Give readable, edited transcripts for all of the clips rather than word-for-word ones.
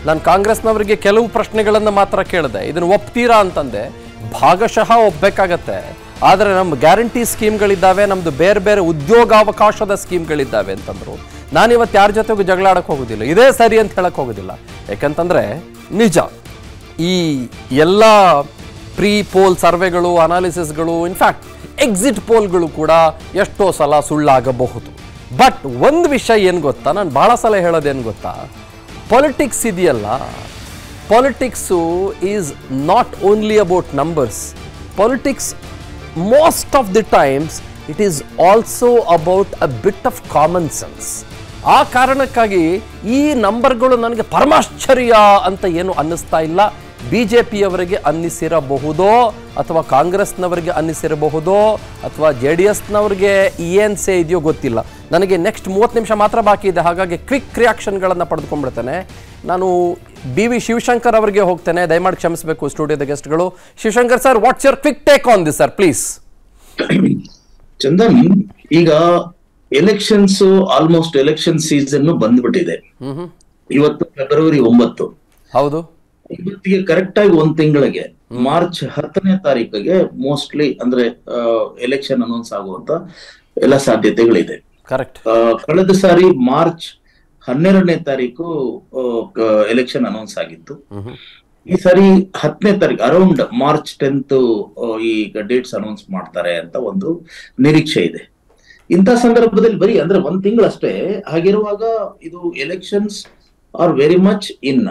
ನಾನು ಕಾಂಗ್ರೆಸ್ನವರಿಗೆ ಕೆಲವು ಪ್ರಶ್ನೆಗಳನ್ನು ಮಾತ್ರ ಕೇಳಿದೆ, ಇದನ್ನು ಒಪ್ತೀರಾ ಅಂತಂದೆ. ಭಾಗಶಃ ಒಪ್ಪಬೇಕಾಗತ್ತೆ, ಆದರೆ ನಮ್ಮ ಗ್ಯಾರಂಟಿ ಸ್ಕೀಮ್ಗಳಿದ್ದಾವೆ, ನಮ್ಮದು ಬೇರೆ ಬೇರೆ ಉದ್ಯೋಗಾವಕಾಶದ ಸ್ಕೀಮ್ಗಳಿದ್ದಾವೆ ಅಂತಂದರು. ನಾನಿವತ್ತು ಯಾರ ಜೊತೆಗೂ ಜಗಳಾಡಕ್ಕೆ ಹೋಗೋದಿಲ್ಲ, ಇದೇ ಸರಿ ಅಂತ ಹೇಳಕ್ಕೆ ಹೋಗೋದಿಲ್ಲ. ಯಾಕಂತಂದರೆ ನಿಜ, ಈ ಎಲ್ಲ ಪ್ರೀ ಪೋಲ್ ಸರ್ವೆಗಳು, ಅನಾಲಿಸಿಸ್ಗಳು, ಇನ್ಫ್ಯಾಕ್ಟ್ ಎಕ್ಸಿಟ್ ಪೋಲ್ಗಳು ಕೂಡ ಎಷ್ಟೋ ಸಲ ಸುಳ್ಳಾಗಬಹುದು. ಬಟ್ ಒಂದು ವಿಷಯ ಏನು ಗೊತ್ತಾ, ನಾನು ಭಾಳ ಸಲ ಹೇಳೋದೇನು ಗೊತ್ತಾ, ಪಾಲಿಟಿಕ್ಸ್ ಇದೆಯಲ್ಲ, politics is not only about numbers. Politics most of the times it is also about a bit of common sense. ಆ ಕಾರಣಕ್ಕಾಗಿ ಈ ನಂಬರ್ಗಳು ನನಗೆ ಪರಮಾಶ್ಚರ್ಯ ಅಂತ ಏನು ಅನ್ನಿಸ್ತಾ ಇಲ್ಲ. BJPಯವರಿಗೆ ಅನ್ನಿಸಿರಬಹುದೋ ಅಥವಾ ಕಾಂಗ್ರೆಸ್ನವರಿಗೆ ಅನ್ನಿಸಿರಬಹುದೋ ಅಥವಾ JDSನವ್ರಿಗೆ ಏನು ಸೇ ಇದೆಯೋ ಗೊತ್ತಿಲ್ಲ. ನನಗೆ ನೆಕ್ಸ್ಟ್ 30 ನಿಮಿಷ ಮಾತ್ರ ಬಾಕಿ ಇದೆ, ಹಾಗಾಗಿ ಕ್ವಿಕ್ ರಿಯಾಕ್ಷನ್ಗಳನ್ನು ಪಡೆದುಕೊಂಡ್ಬಿಡ್ತೇನೆ. ನಾನು BV ಶಿವಶಂಕರ್ ಅವರಿಗೆ ಹೋಗ್ತೇನೆ, ದಯಮಾಡಿ ಕ್ಷಮಿಸಬೇಕು ಸ್ಟುಡಿಯೋದ ಗೆಸ್ಟ್ಗಳು. Shivashankar sir, what's your quick take on this sir, please. Chandan, ಈಗ ಎಲೆಕ್ಷನ್ಸ್ ಆಲ್ಮೋಸ್ಟ್ ಎಲೆಕ್ಷನ್ ಸೀಸನ್ ಬಂದ್ಬಿಟ್ಟಿದೆ. ಇವತ್ತು ಫೆಬ್ರವರಿ 9. ಹೌದು. ಇವತ್ತಿಗೆ ಕರೆಕ್ಟ್ ಆಗಿ 1 ತಿಂಗಳಿಗೆ ಮಾರ್ಚ್ 10ನೇ ತಾರೀಕಿಗೆ ಮೋಸ್ಟ್ಲಿ ಅಂದ್ರೆ ಎಲೆಕ್ಷನ್ ಅನೌನ್ಸ್ ಆಗುವಂತ ಎಲ್ಲ ಸಾಧ್ಯತೆಗಳಿದೆ. ಕರೆಕ್ಟ್. ಕಳೆದ ಸಾರಿ ಮಾರ್ಚ್ 12ನೇ ತಾರೀಕು ಎಲೆಕ್ಷನ್ ಅನೌನ್ಸ್ ಆಗಿತ್ತು. ಈ ಸಾರಿ 10ನೇ ತಾರೀಕು ಅರೌಂಡ್ ಮಾರ್ಚ್ 10th ಈ ಡೇಟ್ಸ್ ಅನೌನ್ಸ್ ಮಾಡ್ತಾರೆ ಅಂತ ಒಂದು ನಿರೀಕ್ಷೆ ಇದೆ. ಇಂಥ ಸಂದರ್ಭದಲ್ಲಿ ಬರೀ ಅಂದ್ರೆ 1 ತಿಂಗಳಷ್ಟೇ. ಹಾಗಿರುವಾಗ ಇದು elections are very much in.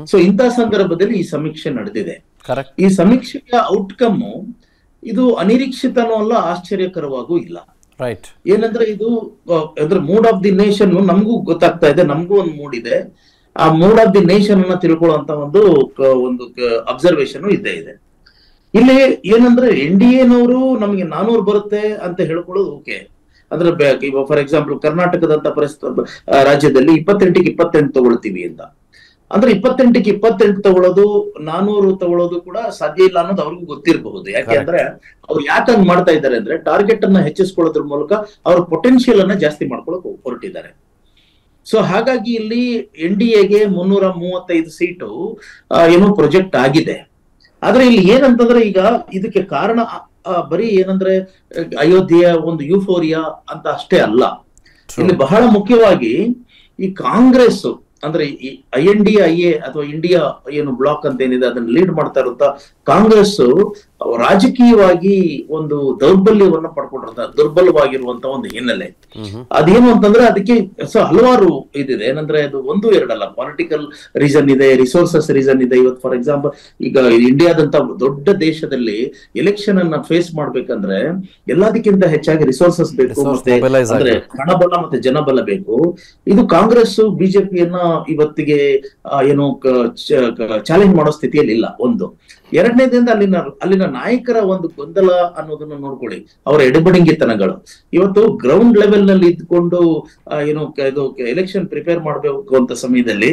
So ಇಂಥ ಸಂದರ್ಭದಲ್ಲಿ ಈ ಸಮೀಕ್ಷೆ ನಡೆದಿದೆ. ಈ ಸಮೀಕ್ಷೆಯ ಔಟ್ಕಮ್ ಇದು ಅನಿರೀಕ್ಷಿತನೂ ಅಲ್ಲ, ಆಶ್ಚರ್ಯಕರವಾಗೂ ಇಲ್ಲ. ಏನಂದ್ರೆ ಇದು ಅಂದ್ರೆ ಮೂಡ್ ಆಫ್ ದಿ ನೇಷನ್ ನಮಗೂ ಗೊತ್ತಾಗ್ತಾ ಇದೆ, ನಮಗೂ ಒಂದು ಮೂಡ್ ಇದೆ. ಆ ಮೂಡ್ ಆಫ್ ದಿ ನೇಷನ್ ಅನ್ನ ತಿಳ್ಕೊಳ್ಳುವಂತ ಒಂದು ಅಬ್ಸರ್ವೇಷನ್ ಇದ್ದೇ ಇದೆ. ಇಲ್ಲಿ ಏನಂದ್ರೆ NDAನವರು ನಮಗೆ 400 ಬರುತ್ತೆ ಅಂತ ಹೇಳ್ಕೊಳ್ಳೋದು ಓಕೆ. ಅಂದ್ರೆ ಫಾರ್ ಎಕ್ಸಾಂಪಲ್ ಕರ್ನಾಟಕದಂತ ರಾಜ್ಯದಲ್ಲಿ 28ಕ್ಕೆ 28 ತಗೊಳ್ತೀವಿ ಅಂತ ಅಂದ್ರೆ 28ಕ್ಕೆ 28 ತಗೊಳ್ಳೋದು 400 ತಗೊಳ್ಳೋದು ಕೂಡ ಸಾಧ್ಯ ಇಲ್ಲ ಅನ್ನೋದು ಅವ್ರಿಗೂ ಗೊತ್ತಿರಬಹುದು. ಯಾಕೆ ಅಂದ್ರೆ ಅವ್ರು ಯಾಕಂಗ್ ಮಾಡ್ತಾ ಇದ್ದಾರೆ ಅಂದ್ರೆ ಟಾರ್ಗೆಟ್ ಅನ್ನ ಹೆಚ್ಚಿಸ್ಕೊಳ್ಳೋದ್ರ ಮೂಲಕ ಅವ್ರ ಪೊಟೆನ್ಶಿಯಲ್ ಅನ್ನ ಜಾಸ್ತಿ ಮಾಡ್ಕೊಳಕ್ ಹೊರಟಿದ್ದಾರೆ. ಸೊ ಹಾಗಾಗಿ ಇಲ್ಲಿ NDAಗೆ 335 ಸೀಟು ಏನೋ ಪ್ರೊಜೆಕ್ಟ್ ಆಗಿದೆ. ಆದ್ರೆ ಇಲ್ಲಿ ಏನಂತಂದ್ರೆ ಈಗ ಇದಕ್ಕೆ ಕಾರಣ ಬರೀ ಏನಂದ್ರೆ ಅಯೋಧ್ಯೆಯ ಒಂದು ಯೂಫೋರಿಯಾ ಅಂತ ಅಷ್ಟೇ ಅಲ್ಲ. ಇಲ್ಲಿ ಬಹಳ ಮುಖ್ಯವಾಗಿ ಈ ಕಾಂಗ್ರೆಸ್ ಅಂದ್ರೆ ಈ INDIA ಅಥವಾ ಇಂಡಿಯಾ ಏನು ಬ್ಲಾಕ್ ಅಂತ ಏನಿದೆ ಅದನ್ನ ಲೀಡ್ ಮಾಡ್ತಾ ಇರುವಂತ ಕಾಂಗ್ರೆಸ್ ರಾಜಕೀಯವಾಗಿ ಒಂದು ದೌರ್ಬಲ್ಯವನ್ನ ದುರ್ಬಲವಾಗಿರುವಂತ ಒಂದು ಹಿನ್ನೆಲೆ. ಅದೇನು ಅಂತಂದ್ರೆ ಅದಕ್ಕೆ ಹಲವಾರು ಇದಿದೆ. ಏನಂದ್ರೆ ಅದು 1-2 ಅಲ್ಲ, ಪೊಲಿಟಿಕಲ್ ರೀಸನ್ ಇದೆ, ರಿಸೋರ್ಸಸ್ ರೀಸನ್ ಇದೆ. ಇವತ್ತು ಫಾರ್ ಎಕ್ಸಾಂಪಲ್ ಈಗ ಇಂಡಿಯಾದಂತ ದೊಡ್ಡ ದೇಶದಲ್ಲಿ ಎಲೆಕ್ಷನ್ ಅನ್ನ ಫೇಸ್ ಮಾಡ್ಬೇಕಂದ್ರೆ ಎಲ್ಲದಕ್ಕಿಂತ ಹೆಚ್ಚಾಗಿ ರಿಸೋರ್ಸಸ್ ಬೇಕು, ಮತ್ತೆ ಅಂದ್ರೆ ಹಣಬಲ ಮತ್ತೆ ಜನಬಲ ಬೇಕು. ಇದು ಕಾಂಗ್ರೆಸ್ BJPಯನ್ನ ಇವತ್ತಿಗೆ ಏನು ಚಾಲೆಂಜ್ ಮಾಡೋ ಸ್ಥಿತಿಯಲ್ಲಿ ಇಲ್ಲ. ಒಂದು. ಎರಡನೇದಿಂದ ಅಲ್ಲಿನ ನಾಯಕರ ಒಂದು ಗೊಂದಲ ಅನ್ನೋದನ್ನ ನೋಡ್ಕೊಳ್ಳಿ, ಅವರ ಎಡಬಡಿಂಗಿತನಗಳು. ಇವತ್ತು ಗ್ರೌಂಡ್ ಲೆವೆಲ್ ನಲ್ಲಿ ಇದ್ಕೊಂಡು ಏನು ಇದು ಎಲೆಕ್ಷನ್ ಪ್ರಿಪೇರ್ ಮಾಡ್ಬೇಕು ಅಂತ ಸಮಯದಲ್ಲಿ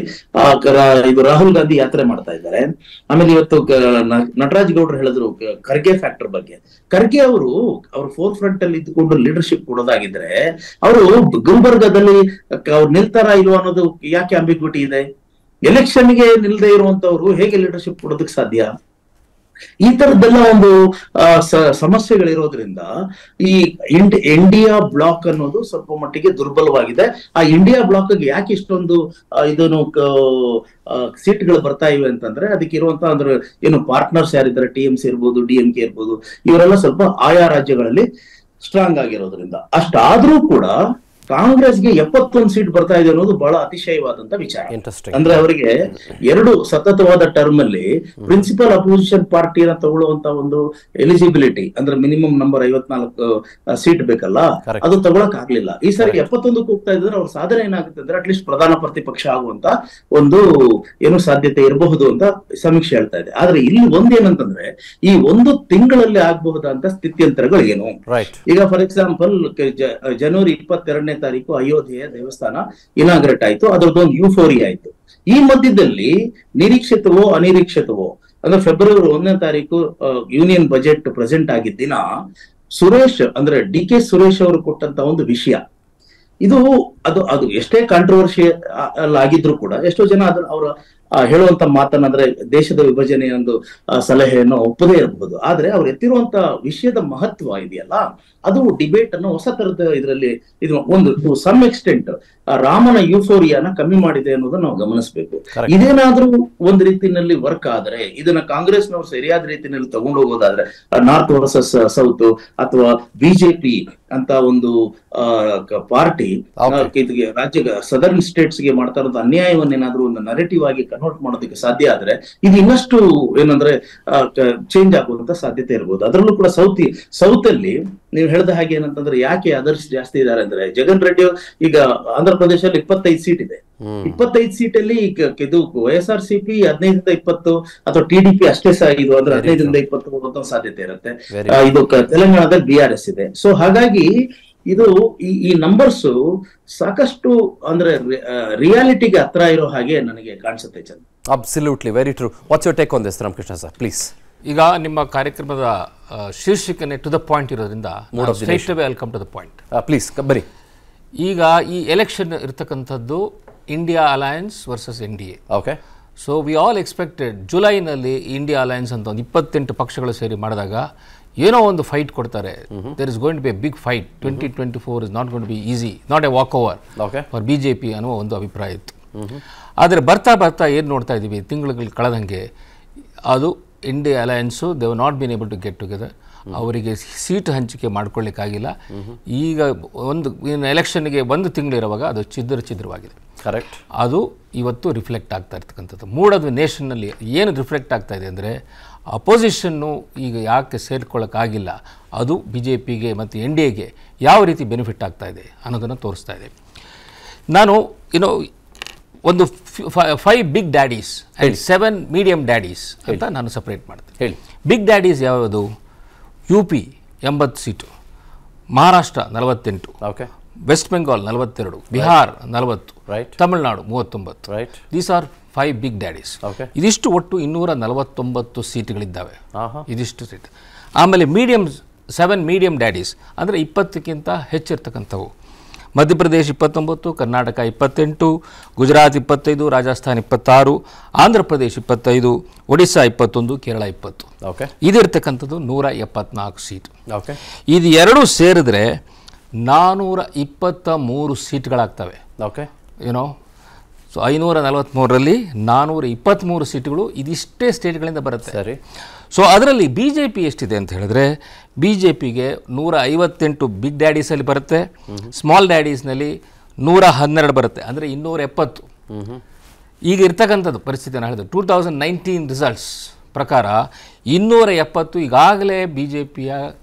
ಇದು ರಾಹುಲ್ ಗಾಂಧಿ ಯಾತ್ರೆ ಮಾಡ್ತಾ ಇದ್ದಾರೆ. ಆಮೇಲೆ ಇವತ್ತು ನಟರಾಜ್ ಗೌಡ್ರು ಹೇಳಿದ್ರು ಖರ್ಗೆ ಫ್ಯಾಕ್ಟರ್ ಬಗ್ಗೆ. ಖರ್ಗೆ ಅವರು ಅವ್ರ ಫೋರ್ ಫ್ರಂಟ್ ಅಲ್ಲಿ ಇದ್ಕೊಂಡು ಲೀಡರ್ಶಿಪ್ ಕೊಡೋದಾಗಿದ್ರೆ ಅವರು ಗುಲ್ಬರ್ಗದಲ್ಲಿ ಅವ್ರು ನಿಲ್ತಾರಾ ಇಲ್ವಾ ಅನ್ನೋದು ಯಾಕೆ ಅಂಬಿಗ್ವಿಟಿ ಇದೆ? ಎಲೆಕ್ಷನ್ಗೆ ನಿಲ್ದೇ ಇರುವಂತವ್ರು ಹೇಗೆ ಲೀಡರ್ಶಿಪ್ ಕೊಡೋದಕ್ಕೆ ಸಾಧ್ಯ? ಈ ತರದ್ದೆಲ್ಲ ಒಂದು ಸಮಸ್ಯೆಗಳಿರೋದ್ರಿಂದ ಈ ಇಂಡಿಯಾ ಬ್ಲಾಕ್ ಅನ್ನೋದು ಸ್ವಲ್ಪ ಮಟ್ಟಿಗೆ ದುರ್ಬಲವಾಗಿದೆ. ಆ ಇಂಡಿಯಾ ಬ್ಲಾಕ್ ಗೆ ಯಾಕೆ ಇಷ್ಟೊಂದು ಇದನ್ನು ಸೀಟ್ಗಳು ಬರ್ತಾ ಇವೆ ಅಂತಂದ್ರೆ ಅದಕ್ಕೆ ಇರುವಂತ ಅಂದ್ರೆ ಏನು ಪಾರ್ಟ್ನರ್ಸ್ ಯಾರಿದ್ದಾರೆ, TMC ಇರ್ಬೋದು, DMK ಇರ್ಬೋದು, ಇವರೆಲ್ಲ ಸ್ವಲ್ಪ ಆಯಾ ರಾಜ್ಯಗಳಲ್ಲಿ ಸ್ಟ್ರಾಂಗ್ ಆಗಿರೋದ್ರಿಂದ. ಅಷ್ಟಾದ್ರೂ ಕೂಡ ಕಾಂಗ್ರೆಸ್ಗೆ 71 ಸೀಟ್ ಬರ್ತಾ ಇದೆ ಅನ್ನೋದು ಬಹಳ ಅತಿಶಯವಾದಂತ ವಿಚಾರ. ಅಂದ್ರೆ ಅವರಿಗೆ 2 ಸತತವಾದ ಟರ್ಮ್ ಅಲ್ಲಿ ಪ್ರಿನ್ಸಿಪಲ್ ಅಪೋಸಿಷನ್ ಪಾರ್ಟಿಯನ್ನ ತಗೊಳ್ಳುವಂತ ಒಂದು ಎಲಿಜಿಬಿಲಿಟಿ ಅಂದ್ರೆ ಮಿನಿಮಮ್ ನಂಬರ್ 54 ಸೀಟ್ ಬೇಕಲ್ಲ, ಅದು ತಗೊಳಕ್ ಆಗ್ಲಿಲ್ಲ. ಈ ಸಾರಿ 71ಕ್ಕೆ ಹೋಗ್ತಾ ಇದ್ರೆ ಅವ್ರ ಸಾಧನೆ ಏನಾಗುತ್ತೆ ಅಂದ್ರೆ ಅಟ್ಲೀಸ್ಟ್ ಪ್ರಧಾನ ಪ್ರತಿಪಕ್ಷ ಆಗುವಂತ ಒಂದು ಏನು ಸಾಧ್ಯತೆ ಇರಬಹುದು ಅಂತ ಸಮೀಕ್ಷೆ ಹೇಳ್ತಾ ಇದೆ. ಆದ್ರೆ ಇಲ್ಲಿ ಒಂದೇನಂತಂದ್ರೆ ಈ 1 ತಿಂಗಳಲ್ಲಿ ಆಗಬಹುದಂತ ಸ್ಥಿತ್ಯಂತರಗಳು ಏನು? ಈಗ ಫಾರ್ ಎಕ್ಸಾಂಪಲ್ ಜನವರಿ 22ನೇ ತಾರೀಕು ಅಯೋಧ್ಯೆಯ ದೇವಸ್ಥಾನ ಇನಾಗ್ರೇಟ್ ಆಯ್ತು, ಅದರದ್ದೊಂದು ಯೂಫೋರಿಯಾ ಆಯ್ತು. ಈ ಮಧ್ಯದಲ್ಲಿ ನಿರೀಕ್ಷಿತವೋ ಅನಿರೀಕ್ಷಿತವೋ ಅಂದ್ರೆ ಫೆಬ್ರವರಿ 1ನೇ ತಾರೀಕು ಯೂನಿಯನ್ ಬಜೆಟ್ ಪ್ರೆಸೆಂಟ್ ಆಗಿದ್ದ ದಿನ ಸುರೇಶ್ ಅಂದ್ರೆ DK ಸುರೇಶ್ ಅವರು ಕೊಟ್ಟಂತ ಒಂದು ವಿಷಯ ಇದು ಅದು ಎಷ್ಟೇ ಕಾಂಟ್ರವರ್ಷಿಯಲ್ ಆಗಿದ್ರು ಕೂಡ ಎಷ್ಟೋ ಜನ ಅದನ್ನ ಹೇಳುವಂತ ಮಾತನ್ನಂದ್ರೆ ದೇಶದ ವಿಭಜನೆ ಒಂದು ಸಲಹೆಯನ್ನು ಒಪ್ಪದೇ ಇರಬಹುದು. ಆದ್ರೆ ಅವ್ರು ಎತ್ತಿರುವಂತ ವಿಷಯದ ಮಹತ್ವ ಇದೆಯಲ್ಲ, ಅದು ಡಿಬೇಟ್ ಅನ್ನು ಹೊಸ ತರದ ಇದರಲ್ಲಿ ಇದು ಒಂದು ಟು ಸಮ್ ಎಕ್ಸ್ಟೆಂಟ್ ರಾಮನ ಯೂಫೋರಿಯಾನ ಕಮ್ಮಿ ಮಾಡಿದೆ ಅನ್ನೋದನ್ನ ನಾವು ಗಮನಿಸಬೇಕು. ಇದೇನಾದ್ರೂ ಒಂದು ರೀತಿಯಲ್ಲಿ ವರ್ಕ್ ಆದ್ರೆ, ಇದನ್ನ ಕಾಂಗ್ರೆಸ್ನವ್ರು ಸರಿಯಾದ ರೀತಿಯಲ್ಲಿ ತಗೊಂಡು ಹೋಗೋದಾದ್ರೆ, ನಾರ್ತ್ ವರ್ಸಸ್ ಸೌತ್ ಅಥವಾ ಬಿಜೆಪಿ ಅಂತ ಒಂದು ಪಾರ್ಟಿ ರಾಜ್ಯ ಸದರ್ನ್ ಸ್ಟೇಟ್ಸ್ ಗೆ ಮಾಡ್ತಾ ಇರೋದು ಅನ್ಯಾಯವನ್ನೇನಾದ್ರೂ ಒಂದು ನರೇಟಿವ್ ಆಗಿ ಕನ್ವರ್ಟ್ ಮಾಡೋದಕ್ಕೆ ಸಾಧ್ಯ ಆದ್ರೆ ಇದು ಇನ್ನಷ್ಟು ಏನಂದ್ರೆ ಚೇಂಜ್ ಆಗುವಂತ ಸಾಧ್ಯತೆ ಇರಬಹುದು. ಅದರಲ್ಲೂ ಕೂಡ ಸೌತ್ ಅಲ್ಲಿ ನೀವು ಹೇಳ್ದ ಹಾಗೆ ಏನಂತಂದ್ರೆ ಯಾಕೆ ಅದರ್ಸ್ ಜಾಸ್ತಿ ಇದಾರೆ ಅಂದ್ರೆ, ಜಗನ್ ರೆಡ್ಡಿ ಈಗ ಆಂಧ್ರ ಪ್ರದೇಶದಲ್ಲಿ 25 ಸೀಟ್ ಇದೆ. 25 ಸೀಟಲ್ಲಿ ಇದು YSRCP 15-20 ಅಥವಾ TDP ಅಷ್ಟೇ ಇದು ಅಂದ್ರೆ 15-20 ಹೋಗುವಂತ ಸಾಧ್ಯತೆ ಇರುತ್ತೆ. ಇದು ತೆಲಂಗಾಣದಲ್ಲಿ BRS ಇದೆ. ಸೊ ಹಾಗಾಗಿ ಇದು ಈ ನಂಬರ್ಸ್ ಸಾಕಷ್ಟು ಅಂದ್ರೆ ರಿಯಾಲಿಟಿಗೆ ಹತ್ರ ಇರೋ ಹಾಗೆ ನನಗೆ ಕಾಣಿಸುತ್ತೆ. ಚಂದ, absolutely very true. What's your take on this Ramakrishna sir, please? ಈಗ ನಿಮ್ಮ ಕಾರ್ಯಕ್ರಮದ ಶೀರ್ಷಿಕೆನೆ ಟು ದ ಪಾಯಿಂಟ್ ಇರೋದ್ರಿಂದ welcome to the point, please ಬರಿ. ಈಗ ಈ ಎಲೆಕ್ಷನ್ ಇರ್ತಕ್ಕಂಥದ್ದು India alliance versus NDA. Okay. So we all expected ಜುಲೈನಲ್ಲಿ ಇಂಡಿಯಾ ಅಲಯನ್ಸ್ ಅಂತ ಒಂದು 28 ಪಕ್ಷಗಳು ಸೇರಿ ಮಾಡಿದಾಗ ಏನೋ ಒಂದು ಫೈಟ್ ಕೊಡ್ತಾರೆ. There is going to be a big fight. 2024 is not going to be easy, not a walkover for BJP ಅನ್ನುವ ಒಂದು ಅಭಿಪ್ರಾಯ ಇತ್ತು. ಆದರೆ ಬರ್ತಾ ಬರ್ತಾ ಏನು ನೋಡ್ತಾ ಇದ್ದೀವಿ, ತಿಂಗಳು ಕಳೆದಂಗೆ ಅದು India alliance they have not been able to get together. ಅವರಿಗೆ ಸೀಟ್ ಹಂಚಿಕೆ ಮಾಡ್ಕೊಳ್ಳಿಕ್ಕಾಗಿಲ್ಲ. ಈಗ ಒಂದು ಎಲೆಕ್ಷನ್ಗೆ 1 ತಿಂಗಳಿರುವಾಗ ಅದು ಛಿದ್ರವಾಗಿದೆ. ಕರೆಕ್ಟ್. ಅದು ಇವತ್ತು ರಿಫ್ಲೆಕ್ಟ್ ಆಗ್ತಾ ಇರ್ತಕ್ಕಂಥದ್ದು. ಮೂಡೋದು ನೇಷನ್ನಲ್ಲಿ ಏನು ರಿಫ್ಲೆಕ್ಟ್ ಆಗ್ತಾ ಇದೆ ಅಂದರೆ, ಅಪೋಸಿಷನ್ನು ಈಗ ಯಾಕೆ ಸೇರ್ಕೊಳ್ಳೋಕ್ಕಾಗಿಲ್ಲ, ಅದು BJPಗೆ ಮತ್ತು NDAಗೆ ಯಾವ ರೀತಿ ಬೆನಿಫಿಟ್ ಆಗ್ತಾ ಇದೆ ಅನ್ನೋದನ್ನು ತೋರಿಸ್ತಾ ಇದೆ. ನಾನು ಒಂದು 5 big daddies and 7 medium daddies ಅಂತ ನಾನು ಸಪ್ರೇಟ್ ಮಾಡ್ತೀನಿ. ಹೇಳಿ. ಬಿಗ್ ಡ್ಯಾಡೀಸ್ ಯಾವುದು? UP 80 seat, Maharashtra 48, okay, West Bengal 42, Bihar 40, Tamil Nadu 39. These are 5 big daddies. ಇದಿಷ್ಟು ಒಟ್ಟು 249 ಸೀಟ್ಗಳಿದ್ದಾವೆ. ಇದಿಷ್ಟು ಸೀಟ್. ಆಮೇಲೆ 7 ಮೀಡಿಯಮ್ ಡ್ಯಾಡೀಸ್ ಅಂದರೆ 20ಕ್ಕಿಂತ ಹೆಚ್ಚಿರ್ತಕ್ಕಂಥವು. ಮಧ್ಯಪ್ರದೇಶ್ 29, ಕರ್ನಾಟಕ 28, ಗುಜರಾತ್ 25, ರಾಜಸ್ಥಾನ್ 26, ಆಂಧ್ರ ಪ್ರದೇಶ್ 25, ಒಡಿಸ್ಸಾ 21, ಕೇರಳ 20. ಓಕೆ. ಇದಿರ್ತಕ್ಕಂಥದ್ದು 174 ಸೀಟ್. ಓಕೆ. ಇದು ಎರಡೂ ಸೇರಿದ್ರೆ 423 ಸೀಟ್ಗಳಾಗ್ತವೆ. ಓಕೆ. ಸೊ 543ರಲ್ಲಿ 423 ಸೀಟ್ಗಳು ಇದಿಷ್ಟೇ ಸ್ಟೇಟ್ಗಳಿಂದ ಬರುತ್ತೆ. ಸರಿ. ಸೊ ಅದರಲ್ಲಿ BJP ಎಷ್ಟಿದೆ ಅಂತ ಹೇಳಿದ್ರೆ, BJPಗೆ 158 ಬಿಗ್ ಡ್ಯಾಡೀಸಲ್ಲಿ ಬರುತ್ತೆ, ಸ್ಮಾಲ್ ಡ್ಯಾಡೀಸ್ನಲ್ಲಿ 112 ಬರುತ್ತೆ, ಅಂದರೆ 270. ಈಗ ಇರ್ತಕ್ಕಂಥದ್ದು ಪರಿಸ್ಥಿತಿ ನಾನು ಹೇಳಿದೆ 2019 ರಿಸಲ್ಟ್ಸ್ ಪ್ರಕಾರ 270 ಈಗಾಗಲೇ BJPಯ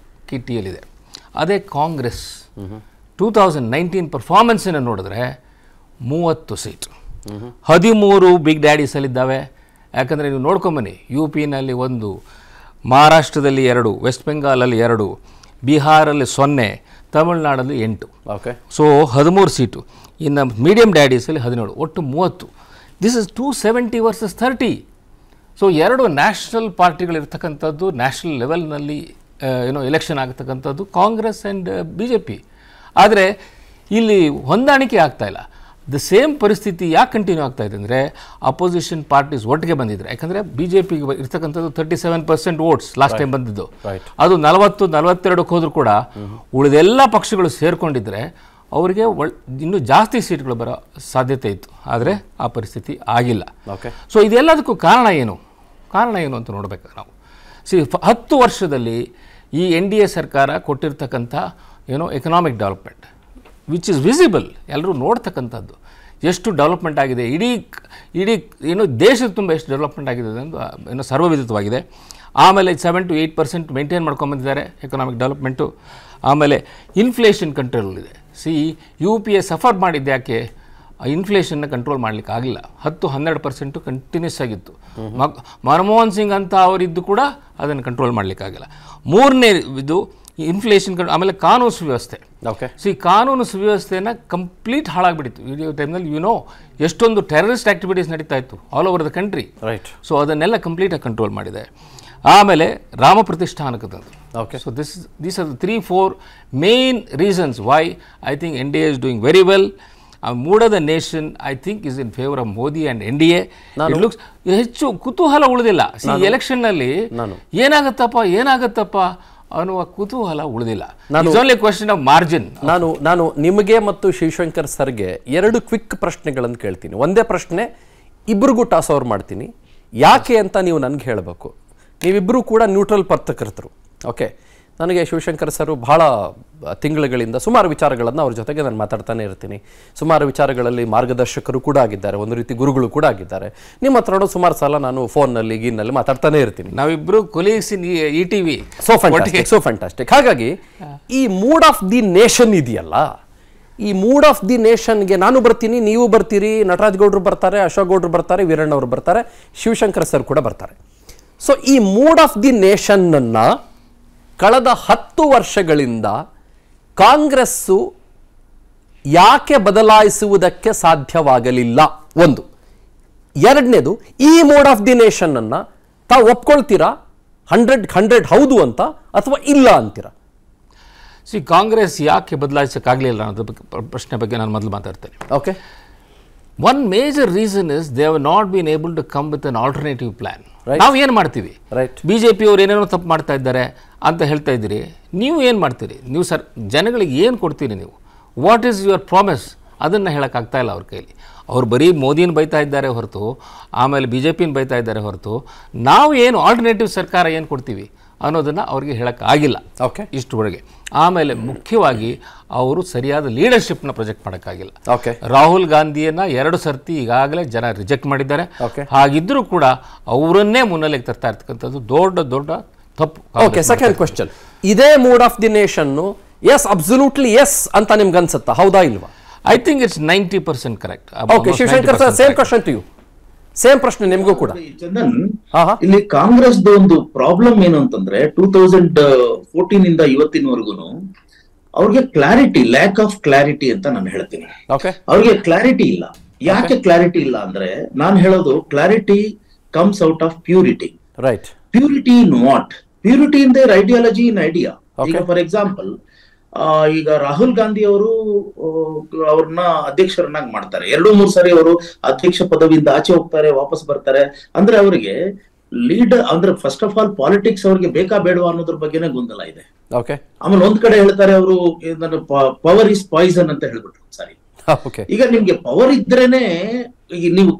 ಕಿಟ್ಟಿಯಲ್ಲಿದೆ. ಅದೇ ಕಾಂಗ್ರೆಸ್ 2019 ಪರ್ಫಾರ್ಮೆನ್ಸನ್ನು ನೋಡಿದ್ರೆ 30 ಸೀಟ್, 13 ಬಿಗ್ ಡ್ಯಾಡೀಸಲ್ಲಿದ್ದಾವೆ. ಯಾಕಂದರೆ ನೀವು ನೋಡ್ಕೊಂಬನ್ನಿ, UPನಲ್ಲಿ 1, ಮಹಾರಾಷ್ಟ್ರದಲ್ಲಿ 2, ವೆಸ್ಟ್ ಬೆಂಗಾಲಲ್ಲಿ 2, ಬಿಹಾರಲ್ಲಿ 0, ತಮಿಳುನಾಡಲ್ಲಿ 8. ಓಕೆ. So 13 seat. ಇನ್ನು ಮೀಡಿಯಮ್ ಡ್ಯಾಡೀಸಲ್ಲಿ 17, ಒಟ್ಟು 30. This is 270 versus 30. So 2 national ಪಾರ್ಟಿಗಳಿರ್ತಕ್ಕಂಥದ್ದು, ನ್ಯಾಷನಲ್ ಲೆವೆಲ್ನಲ್ಲಿ ಎಲೆಕ್ಷನ್ ಆಗ್ತಕ್ಕಂಥದ್ದು ಕಾಂಗ್ರೆಸ್ ಆ್ಯಂಡ್ BJP. ಆದರೆ ಇಲ್ಲಿ ಹೊಂದಾಣಿಕೆ ಆಗ್ತಾಯಿಲ್ಲ. ದ ಸೇಮ್ ಪರಿಸ್ಥಿತಿ ಯಾಕೆ ಕಂಟಿನ್ಯೂ ಆಗ್ತಾ ಇದೆ ಅಂದರೆ, ಅಪೋಸಿಷನ್ ಪಾರ್ಟೀಸ್ ಒಟ್ಟಿಗೆ ಬಂದಿದ್ರೆ. ಯಾಕಂದರೆ BJPಗೆ ಇರ್ತಕ್ಕಂಥದ್ದು 37% ವೋಟ್ಸ್ ಲಾಸ್ಟ್ ಟೈಮ್ ಬಂದಿದ್ದು, ಅದು 40-42ಕ್ಕೆ ಹೋದರೂ ಕೂಡ ಉಳಿದೆಲ್ಲ ಪಕ್ಷಗಳು ಸೇರಿಕೊಂಡಿದ್ರೆ ಅವರಿಗೆ ಇನ್ನೂ ಜಾಸ್ತಿ ಸೀಟ್ಗಳು ಬರೋ ಸಾಧ್ಯತೆ ಇತ್ತು. ಆದರೆ ಆ ಪರಿಸ್ಥಿತಿ ಆಗಿಲ್ಲ. ಸೊ ಇದೆಲ್ಲದಕ್ಕೂ ಕಾರಣ ಏನು ಅಂತ ನೋಡಬೇಕು ನಾವು. 10 ವರ್ಷದಲ್ಲಿ ಈ NDA ಸರ್ಕಾರ ಕೊಟ್ಟಿರ್ತಕ್ಕಂಥ economic development which is visible, ಎಲ್ಲರೂ ನೋಡ್ತಕ್ಕಂಥದ್ದು ಎಷ್ಟು ಡೆವಲಪ್ಮೆಂಟ್ ಆಗಿದೆ, ಇಡೀ ದೇಶದ ತುಂಬ ಎಷ್ಟು ಡೆವಲಪ್ಮೆಂಟ್ ಆಗಿದೆ ಎಂದು ಸರ್ವವಿದಿತವಾಗಿದೆ. ಆಮೇಲೆ 7 to 8% ಮೇಂಟೈನ್ ಮಾಡ್ಕೊಂಬಂದಿದ್ದಾರೆ ಎಕನಾಮಿಕ್ ಡೆವಲಪ್ಮೆಂಟು. ಆಮೇಲೆ ಇನ್ಫ್ಲೇಷನ್ ಕಂಟ್ರೋಲ್ ಇದೆ. UPA ಸಫರ್ ಮಾಡಿದ್ದು ಯಾಕೆ? ಇನ್ಫ್ಲೇಷನ್ನ ಕಂಟ್ರೋಲ್ ಮಾಡಲಿಕ್ಕೆ ಆಗಲಿಲ್ಲ. 10-12% ಕಂಟಿನ್ಯೂಸ್ ಆಗಿತ್ತು. ಮನಮೋಹನ್ ಸಿಂಗ್ ಅಂತ ಅವರಿದ್ದು ಕೂಡ ಅದನ್ನು ಕಂಟ್ರೋಲ್ ಮಾಡಲಿಕ್ಕಾಗಿಲ್ಲ. ಮೂರನೇ ಇದು ಇನ್ಫ್ಲೇಷನ್. ಆಮೇಲೆ ಕಾನೂನು ಸುವ್ಯವಸ್ಥೆ. ಕಾನೂನು ಸುವ್ಯವಸ್ಥೆಯನ್ನು ಕಂಪ್ಲೀಟ್ ಹಾಳಾಗ್ಬಿಟ್ಟಿತ್ತು ಈ ಟೈಮ್ನಲ್ಲಿ. ಎಷ್ಟೊಂದು ಟೆರರಿಸ್ಟ್ ಆಕ್ಟಿವಿಟೀಸ್ ನಡೀತಾ ಇತ್ತು all over the country. So ಅದನ್ನೆಲ್ಲ ಕಂಪ್ಲೀಟಾಗಿ ಕಂಟ್ರೋಲ್ ಮಾಡಿದೆ. ಆಮೇಲೆ ರಾಮ ಪ್ರತಿಷ್ಠಾನಕ್ಕೆ ತಂದು. So these are 3-4 main reasons why I think NDA is doing very well. ಆ mood of the nation I think is in favour of Modi and NDA. It looks ಹೆಚ್ಚು ಕುತೂಹಲ ಉಳಿದಿಲ್ಲ. ಎಲೆಕ್ಷನ್ನಲ್ಲಿ ಏನಾಗತ್ತಪ್ಪ ಅನ್ನುವ ಕುತೂಹಲ ಉಳಿದಿಲ್ಲ. Only question of margin. ನಾನು ನಿಮಗೆ ಮತ್ತು ಶಿವಶಂಕರ್ ಸರ್ಗೆ 2 ಕ್ವಿಕ್ ಪ್ರಶ್ನೆಗಳನ್ನು ಕೇಳ್ತೀನಿ. ಒಂದೇ ಪ್ರಶ್ನೆ ಇಬ್ಬರಿಗೂ ಟಾಸ್ ಓವರ್ ಮಾಡ್ತೀನಿ. ಯಾಕೆ ಅಂತ ನೀವು ನನಗೆ ಹೇಳಬೇಕು. ನೀವಿಬ್ಬರೂ ಕೂಡ ನ್ಯೂಟ್ರಲ್ ಪತ್ರಕರ್ತರು. ಓಕೆ, ನನಗೆ ಶಿವಶಂಕರ್ ಸರ್ ಬಹಳ ತಿಂಗಳುಗಳಿಂದ ಸುಮಾರು ವಿಚಾರಗಳನ್ನು ಅವ್ರ ಜೊತೆಗೆ ನಾನು ಮಾತಾಡ್ತಾನೆ ಇರ್ತೀನಿ. ಸುಮಾರು ವಿಚಾರಗಳಲ್ಲಿ ಮಾರ್ಗದರ್ಶಕರು ಕೂಡ ಆಗಿದ್ದಾರೆ, ಒಂದು ರೀತಿ ಗುರುಗಳು ಕೂಡ ಆಗಿದ್ದಾರೆ. ನಿಮ್ಮ ಹತ್ರ ಸುಮಾರು ಸಲ ನಾನು ಫೋನ್ನಲ್ಲಿ ಗೀನಲ್ಲಿ ಮಾತಾಡ್ತಾನೆ ಇರ್ತೀನಿ. ನಾವಿಬ್ಬರು ಕೊಲೀಗ್ಸ್ ಇನ್ ETV. So fantastic. ಹಾಗಾಗಿ ಈ ಮೂಡ್ ಆಫ್ ದಿ ನೇಷನ್ ಇದೆಯಲ್ಲ, ಈ ಮೂಡ್ ಆಫ್ ದಿ ನೇಷನ್ಗೆ ನಾನು ಬರ್ತೀನಿ, ನೀವು ಬರ್ತೀರಿ, ನಟರಾಜ್ ಗೌಡ್ರು ಬರ್ತಾರೆ, ಅಶೋಕ್ ಗೌಡ್ರು ಬರ್ತಾರೆ, ವೀರಣ್ಣವರು ಬರ್ತಾರೆ, ಶಿವಶಂಕರ್ ಸರ್ ಕೂಡ ಬರ್ತಾರೆ. ಸೊ ಈ ಮೂಡ್ ಆಫ್ ದಿ ನೇಷನ್ನ ಕಳೆದ 10 ವರ್ಷಗಳಿಂದ ಕಾಂಗ್ರೆಸ್ಸು ಯಾಕೆ ಬದಲಾಯಿಸುವುದಕ್ಕೆ ಸಾಧ್ಯವಾಗಲಿಲ್ಲ? ಒಂದು. ಎರಡನೇದು, ಈ ಮೂಡ್ ಆಫ್ ದಿ ನೇಷನ್ ಅನ್ನ ತಾವು ಒಪ್ಕೊಳ್ತೀರಾ 100 ಹೌದು ಅಂತ, ಅಥವಾ ಇಲ್ಲ ಅಂತೀರಾ? ಕಾಂಗ್ರೆಸ್ ಯಾಕೆ ಬದಲಾಯಿಸಕ್ಕಾಗಲಿಲ್ಲ ಅನ್ನೋದ್ರ ಪ್ರಶ್ನೆ ಬಗ್ಗೆ ನಾನು ಮೊದಲು ಮಾತಾಡ್ತೇನೆ. Okay. One major reason is they have not been able to come with an alternative plan. ನಾವು ಏನು ಮಾಡ್ತೀವಿ, BJP ಅವರು ಏನೇನೋ ತಪ್ಪು ಮಾಡ್ತಾ ಇದ್ದಾರೆ ಅಂತ ಹೇಳ್ತಾ ಇದ್ದೀರಿ, ನೀವು ಏನು ಮಾಡ್ತೀರಿ? ನೀವು ಜನಗಳಿಗೆ ಏನು ಕೊಡ್ತೀರಿ? ನೀವು ವಾಟ್ ಈಸ್ ಯುವರ್ ಪ್ರಾಮಿಸ್? ಅದನ್ನು ಹೇಳೋಕ್ಕಾಗ್ತಾ ಇಲ್ಲ ಅವ್ರ ಕೈಲಿ. ಅವ್ರು ಬರೀ ಮೋದಿನ ಬೈತಾ ಇದ್ದಾರೆ ಹೊರತು, ಆಮೇಲೆ BJPನ ಬೈತಾ ಇದ್ದಾರೆ ಹೊರತು, ನಾವು ಏನು ಆಲ್ಟರ್ನೇಟಿವ್ ಸರ್ಕಾರ ಏನು ಕೊಡ್ತೀವಿ ಅನ್ನೋದನ್ನು ಅವ್ರಿಗೆ ಹೇಳೋಕ್ಕಾಗಿಲ್ಲ. ಓಕೆ, ಇಷ್ಟರೊಳಗೆ. ಆಮೇಲೆ ಮುಖ್ಯವಾಗಿ ಅವರು ಸರಿಯಾದ ಲೀಡರ್ಶಿಪ್ನ ಪ್ರೊಜೆಕ್ಟ್ ಮಾಡೋಕ್ಕಾಗಿಲ್ಲ. ಓಕೆ. ರಾಹುಲ್ ಗಾಂಧಿಯನ್ನು 2 ಸರ್ತಿ ಈಗಾಗಲೇ ಜನ ರಿಜೆಕ್ಟ್ ಮಾಡಿದ್ದಾರೆ. ಓಕೆ. ಹಾಗಿದ್ರೂ ಕೂಡ ಅವರನ್ನೇ ಮುನ್ನೆಲೆಗೆ ತರ್ತಾ ಇರ್ತಕ್ಕಂಥದ್ದು ದೊಡ್ಡ ತಪ್ಪು. Okay, second question. ಇದೇ mood of the nation yes, absolutely yes ಅಂತ ನಿಮ್ಗೆ ಅನ್ಸುತ್ತಾ? ಹೌದಾ ಇಲ್ವಾ? I think it's 90% correct. Okay, Shivashankar sir, same question to you. ಸೇಮ್ ಪ್ರಶ್ನೆ ನಿಮಗೂ ಕೂಡ. ಚಂದನ್, ಇಲ್ಲಿ ಕಾಂಗ್ರೆಸ್ ಒಂದು ಪ್ರಾಬ್ಲಮ್ ಏನು ಅಂತಂದ್ರೆ 2014 ಇಂದ ಇವತ್ತಿನವರೆಗೂ ಅವ್ರಿಗೆ ಕ್ಲಾರಿಟಿ, ಲ್ಯಾಕ್ ಆಫ್ ಕ್ಲಾರಿಟಿ ಅಂತ ನಾನು ಹೇಳ್ತೀನಿ. ಅವ್ರಿಗೆ ಕ್ಲಾರಿಟಿ ಇಲ್ಲ. ಯಾಕೆ ಕ್ಲಾರಿಟಿ ಇಲ್ಲ ಅಂದ್ರೆ, ನಾನು ಹೇಳೋದು clarity comes out of purity. Right. Purity in what? Purity in their ideology, in idea. ಈಗ ಫಾರ್ ಎಕ್ಸಾಂಪಲ್, ಈಗ ರಾಹುಲ್ ಗಾಂಧಿ ಅವರು ಅವ್ರನ್ನ ಅಧ್ಯಕ್ಷರನ್ನಾಗಿ ಮಾಡ್ತಾರೆ. 2-3 ಸಾರಿ ಅವರು ಅಧ್ಯಕ್ಷ ಪದವಿಯಿಂದ ಆಚೆ ಹೋಗ್ತಾರೆ, ವಾಪಸ್ ಬರ್ತಾರೆ. ಅಂದ್ರೆ ಅವರಿಗೆ ಲೀಡರ್ ಅಂದ್ರೆ ಫಸ್ಟ್ ಆಫ್ ಆಲ್ ಪಾಲಿಟಿಕ್ಸ್ ಅವ್ರಿಗೆ ಬೇಕಾ ಬೇಡವಾ ಅನ್ನೋದ್ರ ಬಗ್ಗೆನೇ ಗೊಂದಲ ಇದೆ. ಆಮೇಲೆ ಒಂದ್ ಕಡೆ ಹೇಳ್ತಾರೆ ಅವರು ಪವರ್ ಇಸ್ ಪಾಯ್ಸನ್ ಅಂತ ಹೇಳ್ಬಿಟ್ರು ಸಾರಿ. ಈಗ ನಿಮ್ಗೆ ಪವರ್ ಇದ್ರೇನೆ ನೀವು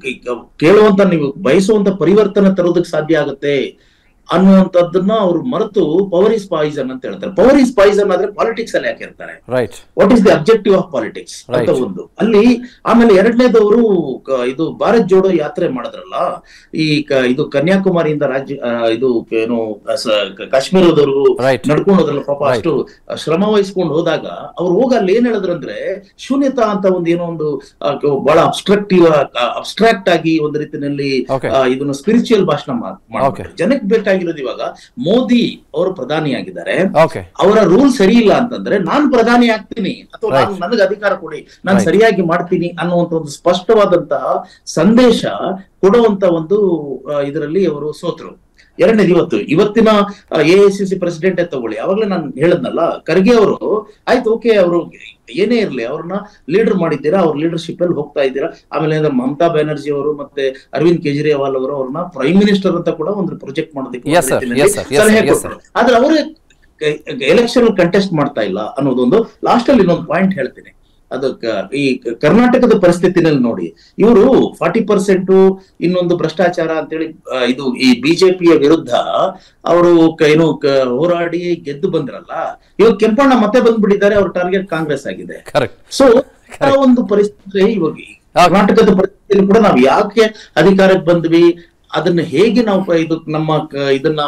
ಕೇಳುವಂತ, ನೀವು ಬಯಸುವಂತ ಪರಿವರ್ತನೆ ತರೋದಕ್ಕೆ ಸಾಧ್ಯ ಆಗುತ್ತೆ ಅನ್ನುವಂಥದ್ದನ್ನ ಅವ್ರು ಮರೆತು ಪವರ್ ಇಸ್ ಪಾಯ್ಸನ್ ಅಂತ ಹೇಳ್ತಾರೆ. ಪವರ್ ಇಸ್ ಪಾಯ್ಸನ್ ಆದ್ರೆ ಪಾಲಿಟಿಕ್ಸ್ ಅಲ್ಲಿ ಯಾಕೆ ಇರ್ತಾರೆ? What is the objective of politics ಅಂತ ಒಂದು ಅಲ್ಲಿ. ಆಮೇಲೆ ಎರಡನೇದವರು ಇದು ಭಾರತ್ ಜೋಡೋ ಯಾತ್ರೆ ಮಾಡಿದ್ರಲ್ಲ, ಇದು ಕನ್ಯಾಕುಮಾರಿಯಿಂದ ಇದು ಏನು ಕಾಶ್ಮೀರದವರೆಗೂ ನಡ್ಕೊಂಡು ಹೋದ್ರಲ್ಲ, ಪಾಪ ಅಷ್ಟು ಶ್ರಮ ವಹಿಸ್ಕೊಂಡು ಹೋದಾಗ ಅವ್ರು ಹೋಗ ಅಲ್ಲಿ ಏನ್ ಹೇಳಿದ್ರಂದ್ರೆ, ಶೂನ್ಯತಾ ಅಂತ ಒಂದು ಏನೋ ಒಂದು ಬಹಳ ಅಬ್ಸ್ಟ್ರಾಕ್ಟ್ ಆಗಿ ಒಂದು ರೀತಿಯಲ್ಲಿ ಇದನ್ನು ಸ್ಪಿರಿಚುವಲ್ ಭಾಷಣ ಮಾಡ್ತಾರೆ. ಜನಕ್ಕೆ ಬೇಕಾಗಿ ಇವಾಗ ಮೋದಿ ಅವರು ಪ್ರಧಾನಿ ಆಗಿದ್ದಾರೆ, ಅವರ ರೂಲ್ ಸರಿ ಇಲ್ಲ ಅಂತಂದ್ರೆ ನಾನು ಪ್ರಧಾನಿ ಆಗ್ತೀನಿ ಅಥವಾ ನನಗೆ ಅಧಿಕಾರ ಕೊಡಿ, ನಾನು ಸರಿಯಾಗಿ ಮಾಡ್ತೀನಿ ಅನ್ನುವಂತ ಒಂದು ಸ್ಪಷ್ಟವಾದಂತಹ ಸಂದೇಶ ಕೊಡುವಂತ ಒಂದು ಇದರಲ್ಲಿ ಅವರು ಸೋತರು. ಎರಡನೇದು, ಇವತ್ತಿನ AICC ಪ್ರೆಸಿಡೆಂಟ್ ತಗೊಳ್ಳಿ. ಅವಾಗಲೇ ನಾನು ಹೇಳದ್ನಲ್ಲ, ಖರ್ಗೆ ಅವರು ಆಯ್ತು ಓಕೆ, ಅವರು ಏನೇ ಇರ್ಲಿ ಅವ್ರನ್ನ ಲೀಡರ್ ಮಾಡಿದ್ದೀರಾ, ಅವ್ರ ಲೀಡರ್ಶಿಪ್ ಅಲ್ಲಿ ಹೋಗ್ತಾ ಇದ್ದೀರಾ. ಆಮೇಲೆ ಮಮತಾ ಬ್ಯಾನರ್ಜಿ ಅವರು ಮತ್ತೆ ಅರವಿಂದ್ ಕೇಜ್ರಿವಾಲ್ ಅವರು ಅವ್ರನ್ನ ಪ್ರೈಮ್ ಮಿನಿಸ್ಟರ್ ಅಂತ ಕೂಡ ಒಂದು ಪ್ರೊಜೆಕ್ಟ್ ಮಾಡೋದಕ್ಕೆ ಸಲಹೆ ಕೊಟ್ಟರು. ಆದ್ರೆ ಅವರು ಎಲೆಕ್ಷನ್ ಕಂಟೆಸ್ಟ್ ಮಾಡ್ತಾ ಇಲ್ಲ ಅನ್ನೋದೊಂದು. ಲಾಸ್ಟ್ ಅಲ್ಲಿ ಇನ್ನೊಂದು ಪಾಯಿಂಟ್ ಹೇಳ್ತೀನಿ. ಈ ಕರ್ನಾಟಕದ ಪರಿಸ್ಥಿತಿನಲ್ಲಿ ನೋಡಿ, ಇವರು 40% ಇನ್ನೊಂದು ಭ್ರಷ್ಟಾಚಾರ ಅಂತೇಳಿ ಇದು ಈ ಬಿಜೆಪಿಯ ವಿರುದ್ಧ ಅವರು ಏನು ಹೋರಾಡಿ ಗೆದ್ದು ಬಂದ್ರಲ್ಲ, ಇವಾಗ ಕೆಂಪಣ್ಣ ಮತ್ತೆ ಬಂದ್ಬಿಟ್ಟಿದ್ದಾರೆ. ಅವ್ರ ಟಾರ್ಗೆಟ್ ಕಾಂಗ್ರೆಸ್ ಆಗಿದೆ. ಸೊ ಆ ಒಂದು ಪರಿಸ್ಥಿತಿ ಇವಾಗ ಕರ್ನಾಟಕದ ಪರಿಸ್ಥಿತಿಯಲ್ಲಿ ಕೂಡ ನಾವು ಯಾಕೆ ಅಧಿಕಾರಕ್ಕೆ ಬಂದ್ವಿ, ಅದನ್ನ ಹೇಗೆ ನಾವು ಇದು ನಮ್ಮ ಇದನ್ನ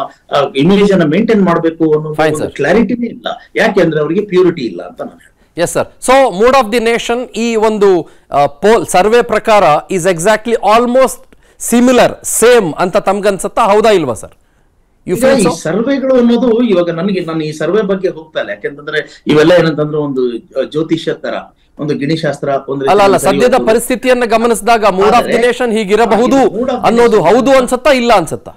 ಇಮೇಜ್ ಅನ್ನ ಮೇಂಟೈನ್ ಮಾಡಬೇಕು ಅನ್ನೋ ಕ್ಲಾರಿಟಿನೇ ಇಲ್ಲ. ಯಾಕೆಂದ್ರೆ ಅವರಿಗೆ ಪ್ಯೂರಿಟಿ ಇಲ್ಲ ಅಂತ ನಾನು. Yes sir. So mood of the nation ಈ ಒಂದು ಪೋಲ್ ಸರ್ವೆ ಪ್ರಕಾರ is exactly almost similar, same ಅಂತ ತಮ್ಗನ್ಸುತ್ತಾ? ಹೌದಾ ಇಲ್ವಾ ಸರ್? ಈ ಸರ್ವೆಗಳು ಅನ್ನೋದು ಇವಾಗ ನಾನು ಈ ಸರ್ವೆ ಬಗ್ಗೆ ಹೋಗ್ತಾ ಇಲ್ಲ. ಯಾಕೆಂತಂದ್ರೆ ಇವೆಲ್ಲ ಏನಂತಂದ್ರೆ ಒಂದು ಜ್ಯೋತಿಷ್ಯ ತರ, ಒಂದು ಗಿಣಿಶಾಸ್ತ್ರ. ಅಲ್ಲ, ಸದ್ಯದ ಪರಿಸ್ಥಿತಿಯನ್ನ ಗಮನಿಸಿದಾಗ ಮೂಡ್ ಆಫ್ ದಿ ನೇಷನ್ ಹೀಗಿರಬಹುದು ಅನ್ನೋದು ಹೌದು ಅನ್ಸುತ್ತಾ ಇಲ್ಲ ಅನ್ಸುತ್ತಾ?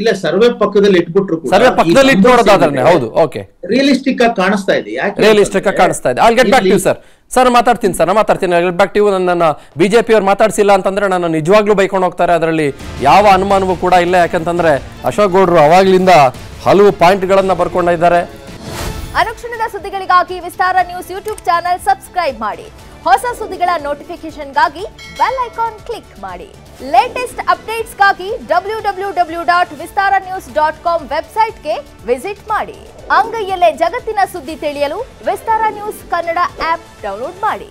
ಇಲ್ಲ ಸರ್ವೆ ಪಕ್ಕದಲ್ಲಿ ಇಟ್ಬಿಟ್ರು ಸರ್ವೆ ಪಕ್ಕದಲ್ಲಿ ಇಟ್ಕೊಡೋದಾದ್ರೆ ಹೌದು, ಓಕೆ, ರಿಯಲಿಸ್ಟಿಕ್ ಆಗಿ ಕಾಣಿಸ್ತಾ ಇದೆ. ಯಾಕೆ ರಿಯಲಿಸ್ಟಿಕ್ ಆಗಿ ಕಾಣಿಸ್ತಾ ಇದೆ. I'll get back to you, sir. Sir ಮಾತಾಡ್ತೀನಿ ಸರ್, ಮಾತಾಡ್ತೀನಿ. I'll get back to you. ನನ್ನ ಬಿಜೆಪಿ ಅವ್ರು ಮಾತಾಡ್ಸಿಲ್ಲ ಅಂತಂದ್ರೆ ನಾನು ನಿಜವಾಗ್ಲೂ ಬೈಕೊಂಡು ಹೋಗ್ತಾರೆ. ಅದರಲ್ಲಿ ಯಾವ ಅನುಮಾನವೂ ಕೂಡ ಇಲ್ಲ. ಯಾಕಂತಂದ್ರೆ ಅಶೋಕ್ ಗೌಡ್ರು ಅವಾಗ್ಲಿಂದ ಹಲವು ಪಾಯಿಂಟ್ಗಳನ್ನ ಬರ್ಕೊಂಡಿದ್ದಾರೆ. ಅನುಕ್ಷಣದ ಸುದ್ದಿಗಳಿಗಾಗಿ ವಿಸ್ತಾರ ನ್ಯೂಸ್ ಯೂಟ್ಯೂಬ್ ಚಾನೆಲ್ ಸಬ್ಸ್ಕ್ರೈಬ್ ಮಾಡಿ. ಹೊಸ ಸುದ್ದಿಗಳ ನೋಟಿಫಿಕೇಶನ್ಗಾಗಿ ಬೆಲ್ ಐಕಾನ್ ಕ್ಲಿಕ್ ಮಾಡಿ. ಲೇಟೆಸ್ಟ್ ಅಪ್ಡೇಟ್ಸ್ಗಾಗಿ www.vistaranews.com ವೆಬ್ಸೈಟ್ಗೆ ವಿಸಿಟ್ ಮಾಡಿ. ಅಂಗೈಯಲ್ಲೇ ಜಗತ್ತಿನ ಸುದ್ದಿ ತಿಳಿಯಲು ವಿಸ್ತಾರ ನ್ಯೂಸ್ ಕನ್ನಡ ಆಪ್ ಡೌನ್ಲೋಡ್ ಮಾಡಿ.